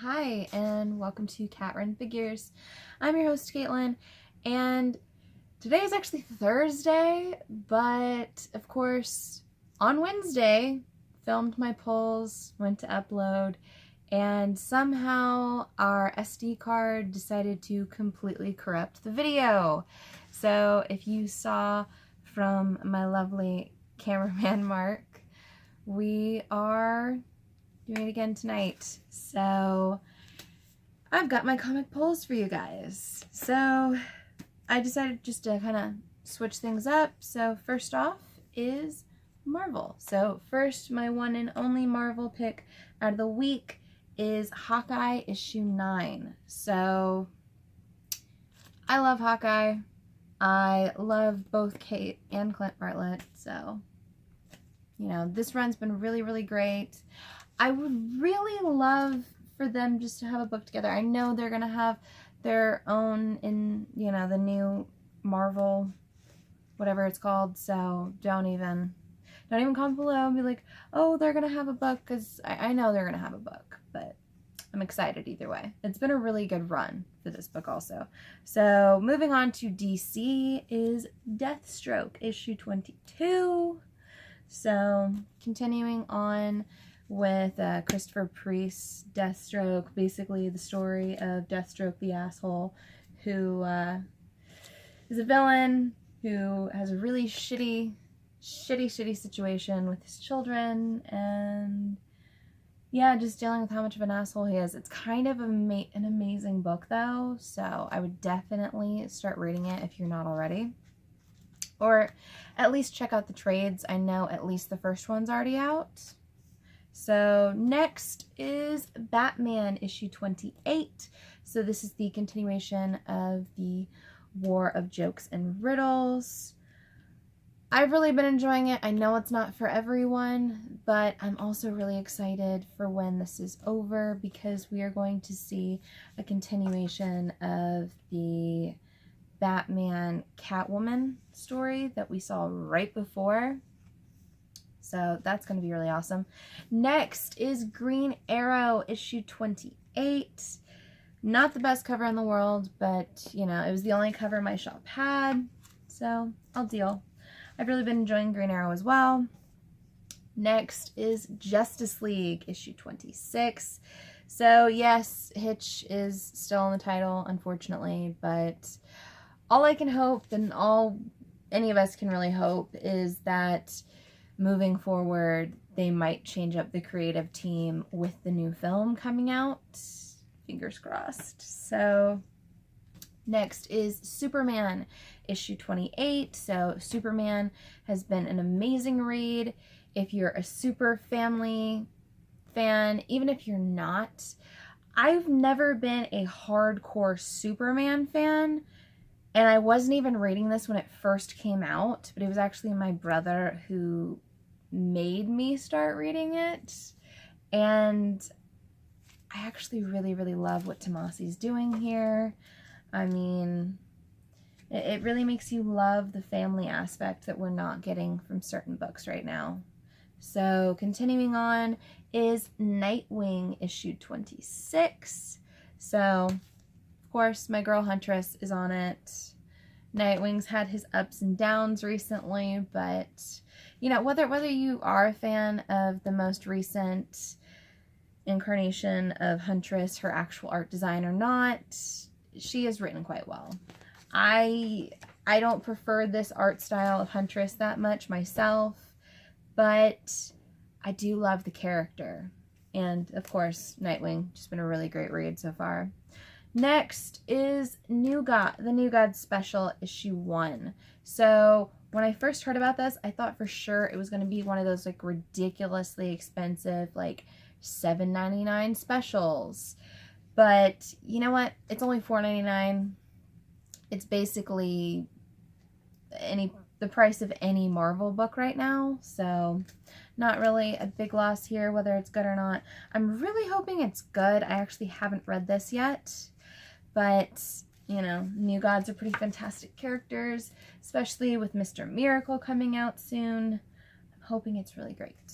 Hi, and welcome to Cat Run Figures. I'm your host, Caitlin, and today is actually Thursday, but of course, on Wednesday, filmed my pulls, went to upload, and somehow our SD card decided to completely corrupt the video. So if you saw from my lovely cameraman Mark, we are doing it again tonight. So I've got my comic polls for you guys. So I decided just to kind of switch things up. So first off is Marvel. So first, my one and only Marvel pick out of the week is Hawkeye issue 9. So I love Hawkeye. I love both Kate and Clint Bartlett. So, you know, this run's been really, really great. I would really love for them just to have a book together. I know they're gonna have their own in, you know, the new Marvel, whatever it's called. So don't even comment below and be like, oh, they're gonna have a book, because I know they're gonna have a book, but I'm excited either way. It's been a really good run for this book also. So moving on to DC is Deathstroke issue 22. So continuing on with Christopher Priest's Deathstroke, basically the story of Deathstroke the asshole, who is a villain who has a really shitty situation with his children, and yeah, just dealing with how much of an asshole he is. It's kind of an amazing book though, so I would definitely start reading it if you're not already. Or at least check out the trades. I know at least the first one's already out. So next is Batman issue 28. So this is the continuation of the War of Jokes and Riddles. I've really been enjoying it. I know it's not for everyone, but I'm also really excited for when this is over, because we are going to see a continuation of the Batman Catwoman story that we saw right before. So that's going to be really awesome. Next is Green Arrow issue 28. Not the best cover in the world, but you know, it was the only cover my shop had, so I'll deal. I've really been enjoying Green Arrow as well. Next is Justice League issue 26. So yes, Hitch is still in the title, unfortunately, but all I can hope, and all any of us can really hope, is that moving forward they might change up the creative team with the new film coming out. Fingers crossed. So next is Superman issue 28. So Superman has been an amazing read. If you're a Super Family fan, even if you're not, I've never been a hardcore Superman fan. And I wasn't even reading this when it first came out, but it was actually my brother who made me start reading it. And I actually really, really love what Tomasi's doing here. I mean, it really makes you love the family aspect that we're not getting from certain books right now. So continuing on is Nightwing issue 26. So of course, my girl Huntress is on it. Nightwing's had his ups and downs recently, but you know, whether you are a fan of the most recent incarnation of Huntress, her actual art design or not, she is written quite well. I don't prefer this art style of Huntress that much myself, but I do love the character. And of course, Nightwing, just been a really great read so far. Next is the New God Special issue 1. So when I first heard about this, I thought for sure it was going to be one of those like ridiculously expensive, like $7.99 specials. But you know what? It's only $4.99. It's basically the price of any Marvel book right now. So not really a big loss here, whether it's good or not. I'm really hoping it's good. I actually haven't read this yet. But, you know, New Gods are pretty fantastic characters, especially with Mr. Miracle coming out soon. I'm hoping it's really great.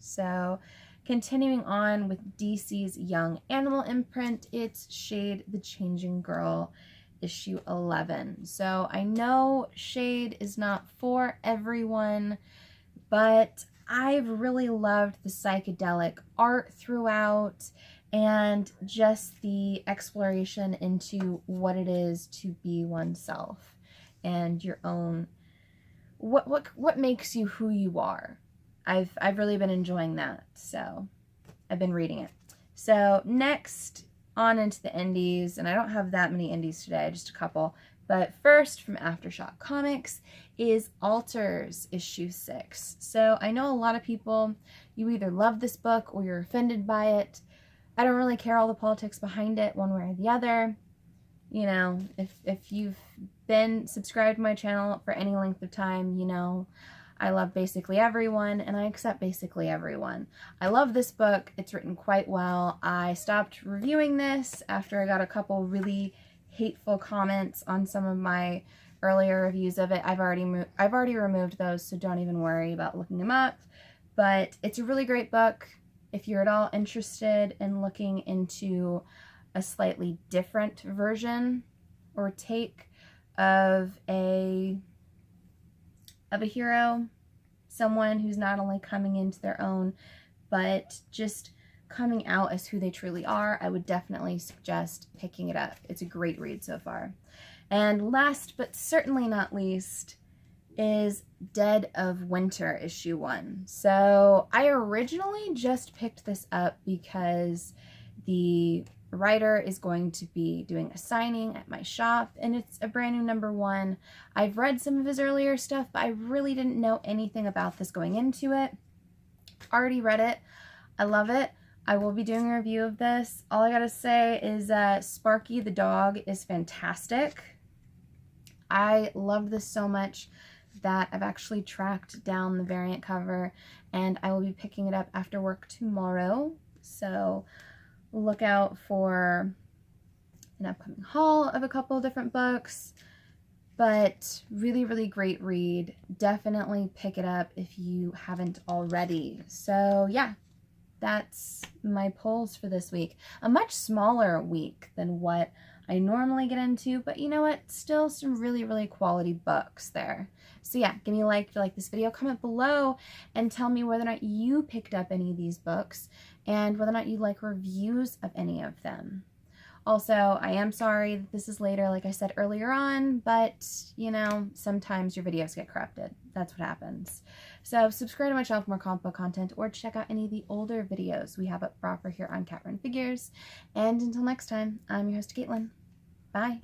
So continuing on with DC's Young Animal imprint, it's Shade the Changing Girl, issue 11. So I know Shade is not for everyone, but I've really loved the psychedelic art throughout and just the exploration into what it is to be oneself and your own, what makes you who you are. I've really been enjoying that, so I've been reading it. So next, on into the indies, and I don't have that many indies today, just a couple. But first, from Aftershock Comics, is Alters, issue 6. So I know a lot of people, you either love this book or you're offended by it. I don't really care all the politics behind it, one way or the other. You know, if you've been subscribed to my channel for any length of time, you know I love basically everyone, and I accept basically everyone. I love this book. It's written quite well. I stopped reviewing this after I got a couple really hateful comments on some of my earlier reviews of it. I've already removed those, so don't even worry about looking them up. But it's a really great book if you're at all interested in looking into a slightly different version or take of a hero, someone who's not only coming into their own, but just coming out as who they truly are. I would definitely suggest picking it up. It's a great read so far. And last but certainly not least is Dead of Winter, issue 1. So I originally just picked this up because the writer is going to be doing a signing at my shop, and it's a brand new #1. I've read some of his earlier stuff, but I really didn't know anything about this going into it. Already read it. I love it. I will be doing a review of this. All I gotta say is that Sparky the dog is fantastic. I love this so much that I've actually tracked down the variant cover, and I will be picking it up after work tomorrow. So look out for an upcoming haul of a couple of different books, but really, really great read. Definitely pick it up if you haven't already. So yeah, that's my polls for this week. A much smaller week than what I normally get into, but you know what? Still some really, really quality books there. So yeah, give me a like if you like this video. Comment below and tell me whether or not you picked up any of these books and whether or not you like reviews of any of them. Also, I am sorry that this is later, like I said earlier on, but, you know, sometimes your videos get corrupted. That's what happens. So subscribe to my channel for more comic book content, or check out any of the older videos we have up proper here on Cat Run Figures. And until next time, I'm your host, Caitlin. Bye.